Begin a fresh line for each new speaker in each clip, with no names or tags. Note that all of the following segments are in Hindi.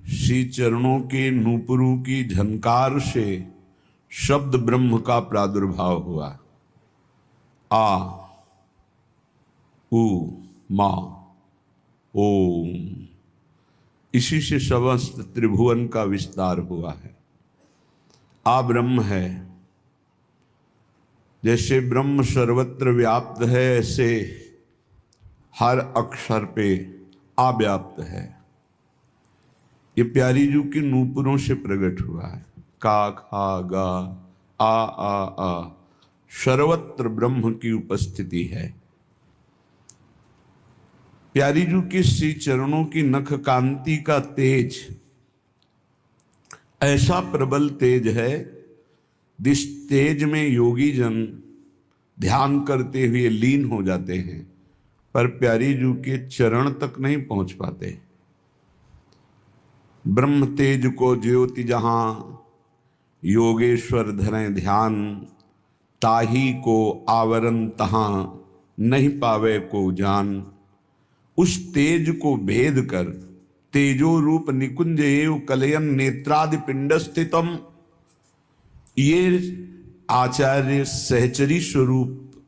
श्री चरणों के नूपुरों की झनकार से शब्द ब्रह्म का प्रादुर्भाव हुआ। आ उ मा ओम, इसी से समस्त त्रिभुवन का विस्तार हुआ है। आ ब्रह्म है, जैसे ब्रह्म सर्वत्र व्याप्त है ऐसे हर अक्षर पे आ व्याप्त है। ये प्यारी जू के नूपुरों से प्रकट हुआ है। का खा गा आ सर्वत्र ब्रह्म की उपस्थिति है। प्यारी जू के श्री चरणों की नख कांति का तेज ऐसा प्रबल तेज है, जिस तेज में योगी जन ध्यान करते हुए लीन हो जाते हैं, पर प्यारी जू के चरण तक नहीं पहुंच पाते। ब्रह्म तेज को ज्योति जहां योगेश्वर धरें ध्यान, ताही को आवरण तहां नहीं पावे को जान। उस तेज को भेद कर तेजो रूप निकुंज एव कलयन नेत्रादि पिंड स्थितम, ये आचार्य सहचरी स्वरूप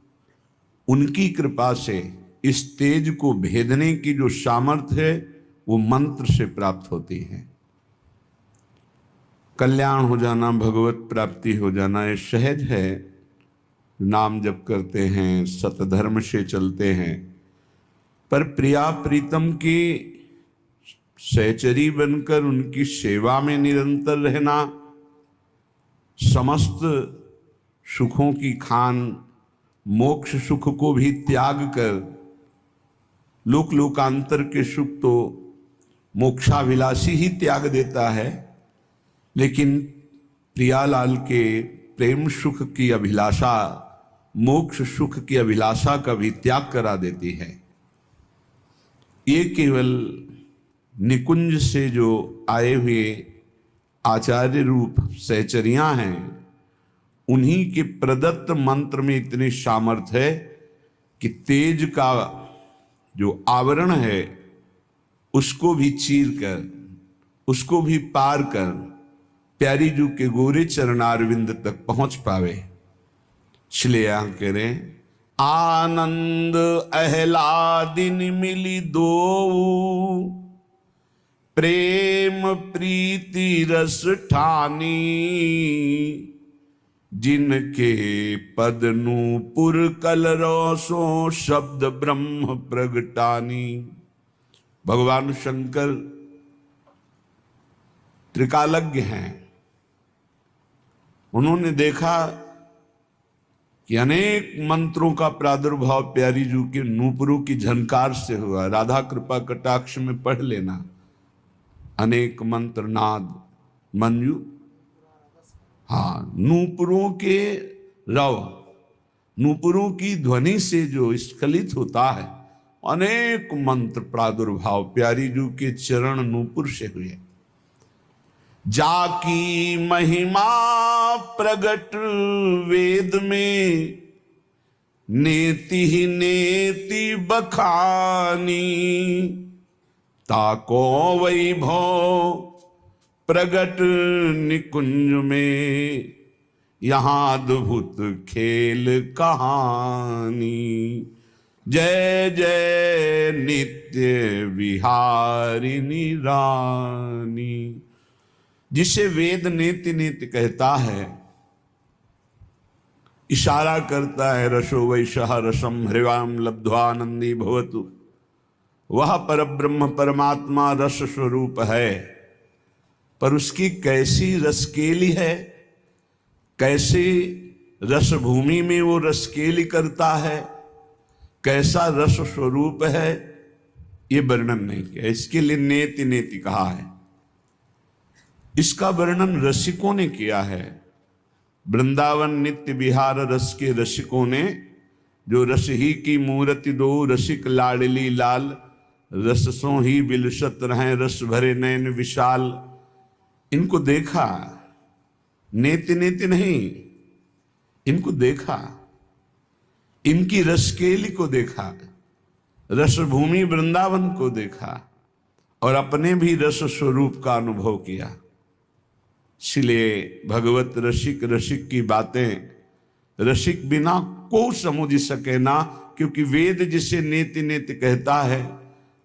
उनकी कृपा से इस तेज को भेदने की जो सामर्थ्य है वो मंत्र से प्राप्त होती है। कल्याण हो जाना, भगवत प्राप्ति हो जाना ये सहज है। नाम जप करते हैं, सतधर्म से चलते हैं, पर प्रिया प्रीतम की सहचरी बनकर उनकी सेवा में निरंतर रहना, समस्त सुखों की खान मोक्ष सुख को भी त्याग कर, लोक लोकांतर के सुख तो मोक्षाभिलाषी ही त्याग देता है, लेकिन प्रियालाल के प्रेम सुख की अभिलाषा मोक्ष सुख की अभिलाषा का भी त्याग करा देती है। ये केवल निकुंज से जो आए हुए आचार्य रूप सहचरियां हैं, उन्हीं के प्रदत्त मंत्र में इतनी सामर्थ्य है कि तेज का जो आवरण है उसको भी चीर कर, उसको भी पार कर प्यारी जू के गोरे चरणारविंद तक पहुंच पावे। इसलिए यहां कह रहे आनंद अहलादिन मिली दो, प्रेम प्रीति रस ठानी, जिनके पद नूपुर कलरसों शब्द ब्रह्म प्रगटानी। भगवान शंकर त्रिकालज्ञ हैं। उन्होंने देखा कि अनेक मंत्रों का प्रादुर्भाव प्यारी जू के नूपुरों की झनकार से हुआ। राधा कृपा कटाक्ष में पढ़ लेना, अनेक मंत्र नाद मंजू, हाँ, नूपुरों के रव, नूपुरों की ध्वनि से जो स्खलित होता है, अनेक मंत्र प्रादुर्भाव प्यारी जू के चरण नूपुर से हुए। जाकी महिमा प्रगट वेद में, नेति ही नेति बखानी, ताको वैभव प्रगट निकुंज में, यहाँ अद्भुत खेल कहानी। जय जय नित्य विहारिणी रानी। जिसे वेद नेति नेति कहता है, इशारा करता है रसो वैशः रसम हृवाम लब्ध्वानंदी भवतु, वह परब्रह्म परमात्मा रस स्वरूप है। पर उसकी कैसी रसकेली है, कैसी रसभूमि में वो रसकेली करता है, कैसा रस स्वरूप है, ये वर्णन नहीं किया। इसके लिए नेति नेति कहा है। इसका वर्णन रसिकों ने किया है। वृंदावन नित्य विहार रस के रसिकों ने, जो रस ही की मूर्ति दो रसिक लाडली लाल, रससों ही बिलसत रहें रस भरे नैन विशाल, इनको देखा, नेति नेति नहीं, इनको देखा, इनकी रसकेली को देखा, रसभूमि वृंदावन को देखा, और अपने भी रस स्वरूप का अनुभव किया। इसलिए भगवत रसिक रसिक की बातें रसिक बिना को समझ सके ना, क्योंकि वेद जिसे नेति नेति कहता है,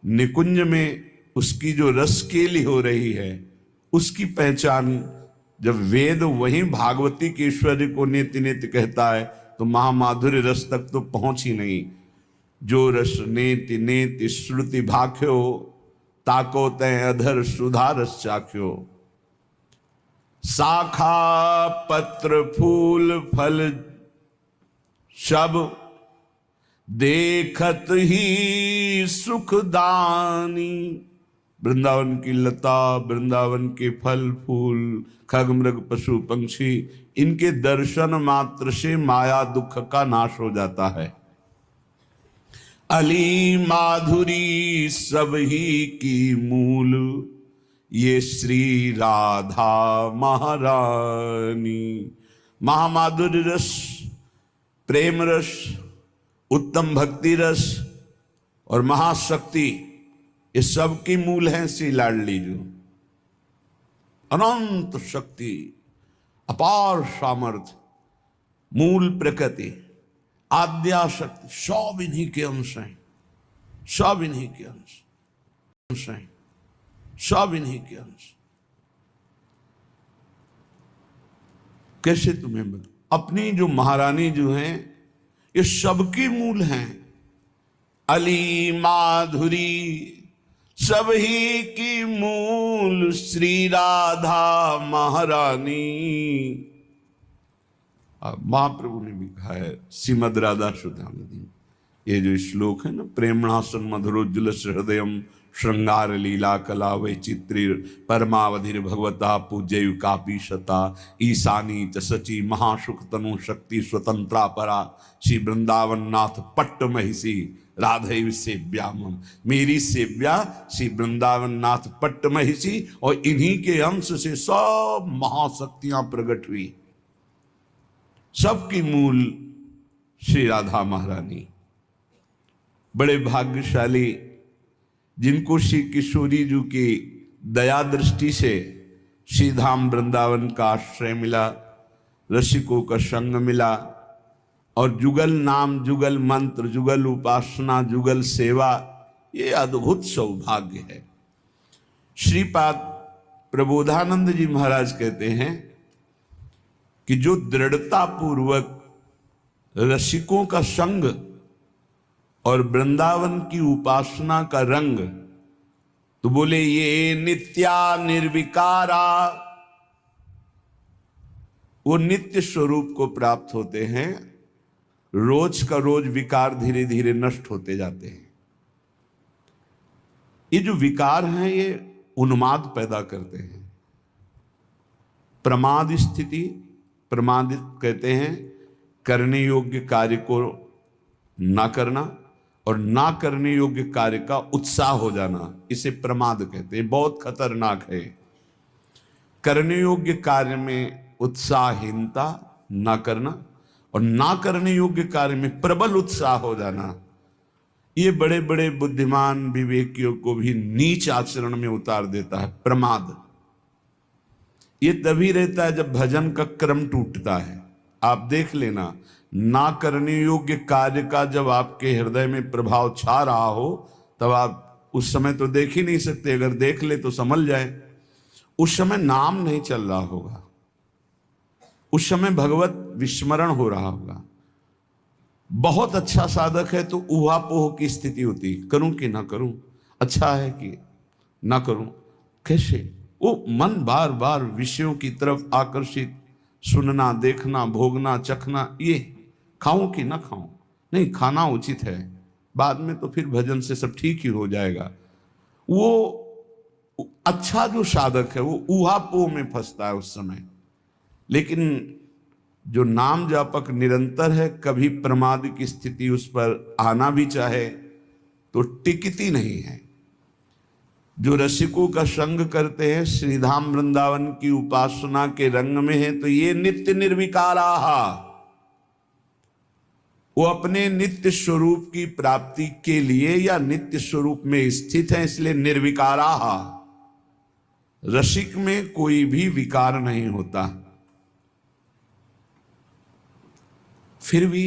निकुंज में उसकी जो रस केली हो रही है उसकी पहचान, जब वेद वही भागवती के ऐश्वर्य को नेति नेति कहता है तो महामाधुर्य रस तक तो पहुंच ही नहीं। जो रस नेति नेति श्रुति भाख्यो, ताको तय अधर सुधा रस चाख्यो। शाखा पत्र फूल फल सब देखत ही सुखदानी। वृंदावन की लता, वृंदावन के फल फूल, खग मृग पशु पंक्षी, इनके दर्शन मात्र से माया दुख का नाश हो जाता है। अली माधुरी सब ही की मूल, ये श्री राधा महारानी। महामाधुर्य रस, प्रेम रस, उत्तम भक्ति रस और महाशक्ति, ये सब की मूल है श्री लाडली जो। अनंत शक्ति, अपार सामर्थ्य, मूल प्रकृति, आद्या शक्ति, सब इन्हीं के अंश हैं। सब इन्हीं के अंश हैं, सब इन्हीं के अंश। कैसे तुम्हें बता, अपनी जो महारानी जो हैं ये सबकी मूल हैं। अली माधुरी सब ही की मूल, श्री राधा महारानी। महाप्रभु ने भी कहा है श्रीमद राधा सुधामदी, ये जो श्लोक है ना, प्रेमणासन मधुरोज्जल हृदयम श्रृंगार लीला कला वैचित्री परमावधिर भगवता पूज्य कापी शता ईशानी च सची महासुख तनु शक्ति स्वतंत्रा परा श्री वृंदावन नाथ पट्ट महिषी राधे सेव्याम। मेरी सेव्या श्री वृंदावन नाथ पट्ट महिषी, और इन्हीं के अंश से सब महाशक्तियां प्रकट हुई। सबकी मूल श्री राधा महारानी। बड़े भाग्यशाली जिनको श्री किशोरी जी की दया दृष्टि से श्री धाम वृंदावन का आश्रय मिला, रसिकों का संग मिला, और जुगल नाम, जुगल मंत्र, जुगल उपासना, जुगल सेवा, ये अद्भुत सौभाग्य है। श्रीपाद प्रबोधानंद जी महाराज कहते हैं कि जो दृढ़ता पूर्वक रसिकों का संग और वृंदावन की उपासना का रंग, तो बोले ये नित्या निर्विकारा, वो नित्य स्वरूप को प्राप्त होते हैं। रोज का रोज विकार धीरे धीरे नष्ट होते जाते हैं। ये जो विकार हैं ये उन्माद पैदा करते हैं। प्रमाद स्थिति, प्रमादित कहते हैं करने योग्य कार्य को ना करना और ना करने योग्य कार्य का उत्साह हो जाना, इसे प्रमाद कहते हैं। बहुत खतरनाक है। करने योग्य कार्य में उत्साहहीनता ना करना और ना करने योग्य कार्य में प्रबल उत्साह हो जाना, ये बड़े बड़े बुद्धिमान विवेकियों को भी नीच आचरण में उतार देता है। प्रमाद ये तभी रहता है जब भजन का क्रम टूटता है। आप देख लेना, ना करने योग्य कार्य का जब आपके हृदय में प्रभाव छा रहा हो, तब आप उस समय तो देख ही नहीं सकते। अगर देख ले तो समझ जाए, उस समय नाम नहीं चल रहा होगा, उस समय भगवत विस्मरण हो रहा होगा। बहुत अच्छा साधक है तो ऊहापोह की स्थिति होती, करूं कि ना करूं, अच्छा है कि ना करूं, कैसे वो मन बार बार विषयों की तरफ आकर्षित, सुनना, देखना, भोगना, चखना, ये खाऊं कि ना खाऊं, नहीं खाना उचित है, बाद में तो फिर भजन से सब ठीक ही हो जाएगा। वो अच्छा जो साधक है वो ऊहापोह में फंसता है उस समय। लेकिन जो नाम जापक निरंतर है, कभी प्रमाद की स्थिति उस पर आना भी चाहे तो टिकती नहीं है। जो रसिकों का संग करते हैं, श्रीधाम वृंदावन की उपासना के रंग में है, तो ये नित्य निर्विकारा, वो अपने नित्य स्वरूप की प्राप्ति के लिए या नित्य स्वरूप में स्थित है, इसलिए निर्विकाराः। रसिक में कोई भी विकार नहीं होता। फिर भी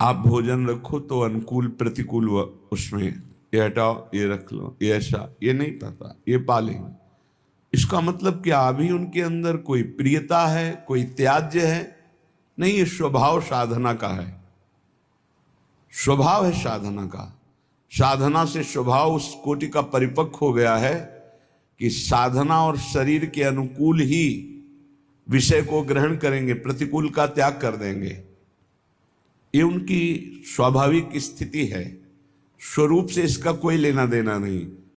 आप भोजन रखो तो अनुकूल प्रतिकूल उसमें ये हटाओ, ये रख लो, ये ऐसा, ये नहीं पता, ये पालेंगे। इसका मतलब क्या अभी उनके अंदर कोई प्रियता है, कोई त्याज्य है? नहीं, ये स्वभाव साधना का है, स्वभाव है साधना का। साधना से स्वभाव उस कोटि का परिपक्व हो गया है कि साधना और शरीर के अनुकूल ही विषय को ग्रहण करेंगे, प्रतिकूल का त्याग कर देंगे। ये उनकी स्वाभाविक स्थिति है, स्वरूप से इसका कोई लेना देना नहीं।